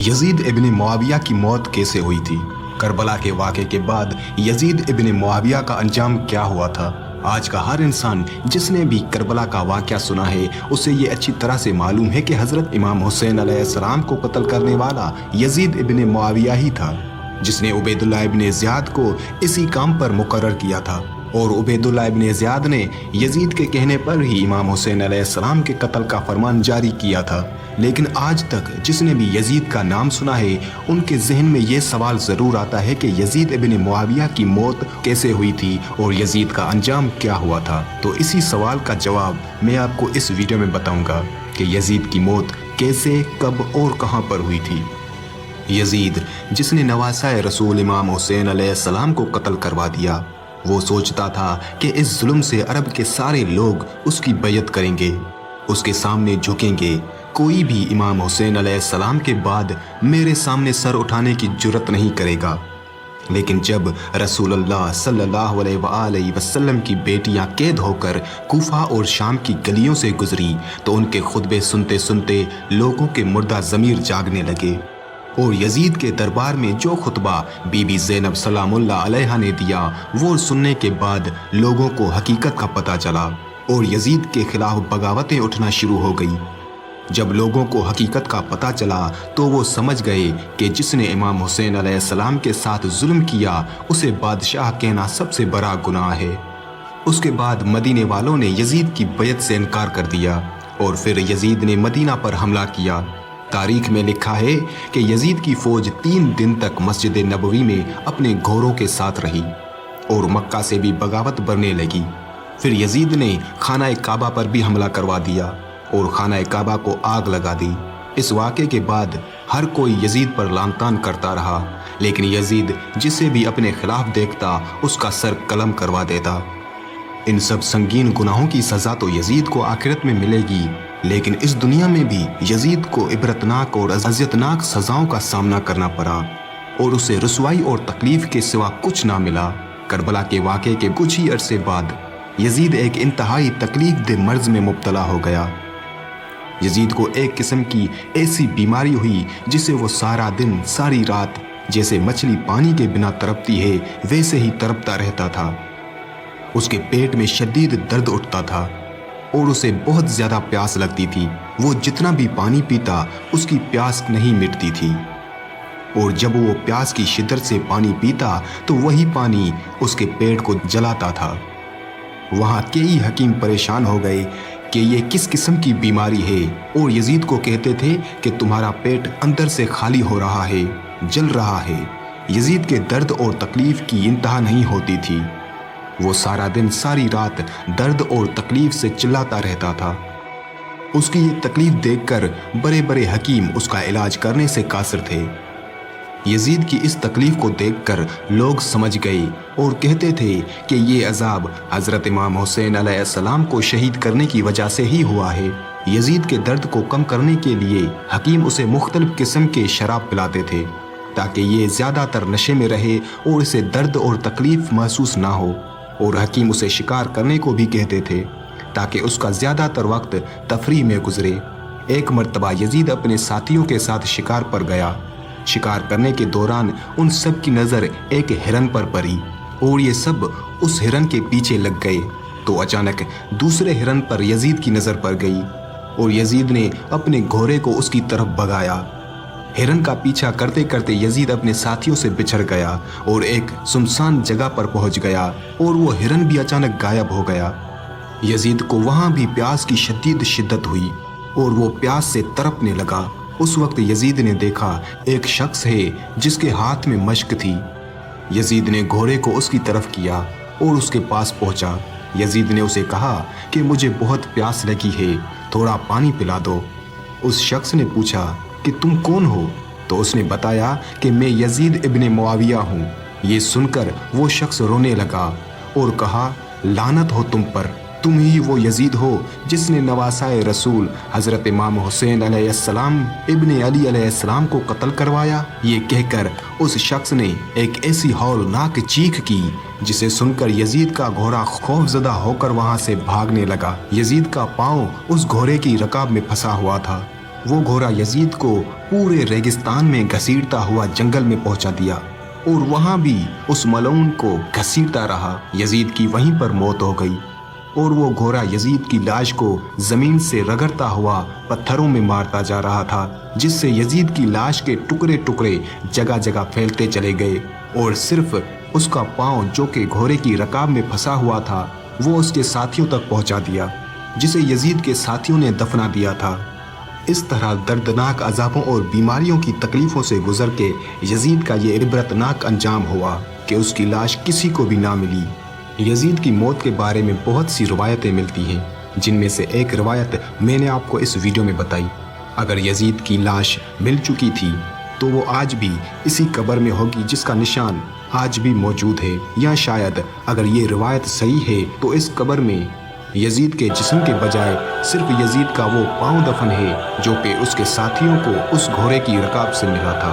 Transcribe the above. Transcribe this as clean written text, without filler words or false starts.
Yazid इब्न मुआविया की मौत कैसे हुई थी? करबला के वाक़े के बाद यजीद इब्न मुआविया का अंजाम क्या हुआ था? आज का हर इंसान जिसने भी करबला का वाक़या सुना है उसे ये अच्छी तरह से मालूम है कि हज़रत इमाम हुसैन अलैहिस्सलाम को कत्ल करने वाला यजीद इब्न मुआविया ही था, जिसने उबैदुल्लाह इब्न ज़ियाद को इसी काम पर मुकर्रर किया था। और उबैदुल्लाह इब्न ज़ियाद ने यजीद के कहने पर ही इमाम हुसैन अलैहिस्सलाम के कत्ल का फरमान जारी किया था। लेकिन आज तक जिसने भी यजीद का नाम सुना है उनके जहन में ये सवाल ज़रूर आता है कि यजीद इब्न मुआविया की मौत कैसे हुई थी और यजीद का अंजाम क्या हुआ था। तो इसी सवाल का जवाब मैं आपको इस वीडियो में बताऊंगा कि यजीद की मौत कैसे, कब और कहां पर हुई थी। यजीद जिसने नवासाए रसूल इमाम हुसैन अलैहिस्सलाम को कत्ल करवा दिया, वो सोचता था कि इस जुल्म से अरब के सारे लोग उसकी बैयत करेंगे, उसके सामने झुकेंगे। कोई भी इमाम हुसैन अलैहिस्सलाम के बाद मेरे सामने सर उठाने की जुर्रत नहीं करेगा। लेकिन जब रसूलुल्लाह सल्लल्लाहु अलैहि वसल्लम की बेटियां कैद होकर कूफा और शाम की गलियों से गुजरी तो उनके खुतबे सुनते सुनते लोगों के मुर्दा ज़मीर जागने लगे। और यजीद के दरबार में जो खुतबा बीबी ज़ैनब सलामुल्लाह अलैहा ने दिया वो सुनने के बाद लोगों को हकीकत का पता चला और यजीद के खिलाफ बगावतें उठना शुरू हो गई। जब लोगों को हकीकत का पता चला तो वो समझ गए कि जिसने इमाम हुसैन अलैहिस्सलाम के साथ जुल्म किया उसे बादशाह कहना सबसे बड़ा गुनाह है। उसके बाद मदीने वालों ने यजीद की बैयत से इनकार कर दिया और फिर यजीद ने मदीना पर हमला किया। तारीख में लिखा है कि यजीद की फौज 3 दिन तक मस्जिद नबवी में अपने घोड़ों के साथ रही और मक्का से भी बगावत बढ़ने लगी। फिर यजीद ने खाना काबा पर भी हमला करवा दिया और खाना काबा को आग लगा दी। इस वाक़े के बाद हर कोई यजीद पर लानतान करता रहा, लेकिन यजीद जिसे भी अपने खिलाफ देखता उसका सर कलम करवा देता। इन सब संगीन गुनाहों की सज़ा तो यजीद को आखिरत में मिलेगी, लेकिन इस दुनिया में भी यजीद को इबरतनाक और अज़ियतनाक सज़ाओं का सामना करना पड़ा और उसे रुसवाई और तकलीफ के सिवा कुछ ना मिला। करबला के वाक़े के कुछ ही अरसे बाद यजीद एक इंतहाई तकलीफ दे मर्ज में मुब्तला हो गया। यजीद को एक किस्म की ऐसी बीमारी हुई जिसे वो सारा दिन सारी रात जैसे मछली पानी के बिना तड़पती है वैसे ही तड़पता रहता था। उसके पेट में शदीद दर्द उठता था और उसे बहुत ज़्यादा प्यास लगती थी। वो जितना भी पानी पीता उसकी प्यास नहीं मिटती थी और जब वो प्यास की शिद्दत से पानी पीता तो वही पानी उसके पेट को जलाता था। वहाँ कई हकीम परेशान हो गए कि ये किस किस्म की बीमारी है और यजीद को कहते थे कि तुम्हारा पेट अंदर से खाली हो रहा है, जल रहा है। यजीद के दर्द और तकलीफ की इंतहा नहीं होती थी। वो सारा दिन सारी रात दर्द और तकलीफ से चिल्लाता रहता था। उसकी ये तकलीफ देखकर बड़े बड़े हकीम उसका इलाज करने से कासिर थे। यजीद की इस तकलीफ को देखकर लोग समझ गए और कहते थे कि ये अजाब हज़रत इमाम हुसैन अलैहिस्सलाम को शहीद करने की वजह से ही हुआ है। यजीद के दर्द को कम करने के लिए हकीम उसे मुख्तलिफ किस्म के शराब पिलाते थे ताकि ये ज़्यादातर नशे में रहे और इसे दर्द और तकलीफ महसूस ना हो। और हकीम उसे शिकार करने को भी कहते थे ताकि उसका ज़्यादातर वक्त तफरीह में गुजरे। एक मर्तबा यजीद अपने साथियों के साथ शिकार पर गया। शिकार करने के दौरान उन सब की नज़र एक हिरन पर पड़ी और ये सब उस हिरन के पीछे लग गए तो अचानक दूसरे हिरन पर यजीद की नज़र पड़ गई और यजीद ने अपने घोड़े को उसकी तरफ भगाया। हिरन का पीछा करते करते यजीद अपने साथियों से बिछड़ गया और एक सुनसान जगह पर पहुंच गया और वो हिरन भी अचानक गायब हो गया। यजीद को वहां भी प्यास की शदीद शिद्दत हुई और वो प्यास से तड़पने लगा। उस वक्त यजीद ने देखा एक शख्स है जिसके हाथ में मश्क थी। यजीद ने घोड़े को उसकी तरफ किया और उसके पास पहुंचा। यजीद ने उसे कहा कि मुझे बहुत प्यास लगी है, थोड़ा पानी पिला दो। उस शख्स ने पूछा कि तुम कौन हो? तो उसने बताया कि मैं यजीद इब्न मुआविया हूँ। ये सुनकर वो शख्स रोने लगा और कहा, लानत हो तुम पर, तुम ही वो यजीद हो जिसने नवासाए रसूल हज़रत इमाम हुसैन अलैहिस्सलाम इब्न अली अलैहिस्सलाम को कत्ल करवाया। ये कहकर उस शख्स ने एक ऐसी हौलनाक चीख की जिसे सुनकर यजीद का घोड़ा खौफजदा होकर वहाँ से भागने लगा। यजीद का पाँव उस घोड़े की रकाब में फंसा हुआ था वो घोड़ा यजीद को पूरे रेगिस्तान में घसीटता हुआ जंगल में पहुंचा दिया और वहां भी उस मलऊन को घसीटता रहा। यजीद की वहीं पर मौत हो गई और वो घोड़ा यजीद की लाश को जमीन से रगड़ता हुआ पत्थरों में मारता जा रहा था, जिससे यजीद की लाश के टुकड़े टुकड़े जगह जगह फैलते चले गए और सिर्फ उसका पांव जो कि घोड़े की रकाब में फंसा हुआ था वो उसके साथियों तक पहुंचा दिया, जिसे यजीद के साथियों ने दफना दिया था। इस तरह दर्दनाक अजाबों और बीमारियों की तकलीफों से गुजर के यजीद का ये इबरतनाक अंजाम हुआ कि उसकी लाश किसी को भी ना मिली। यजीद की मौत के बारे में बहुत सी रवायतें मिलती हैं, जिनमें से एक रवायत मैंने आपको इस वीडियो में बताई। अगर यजीद की लाश मिल चुकी थी तो वो आज भी इसी कब्र में होगी जिसका निशान आज भी मौजूद है, या शायद अगर ये रवायत सही है तो इस कब्र में यजीद के जिस्म के बजाय सिर्फ यजीद का वो पांव दफन है जो कि उसके साथियों को उस घोड़े की रकाब से मिला था।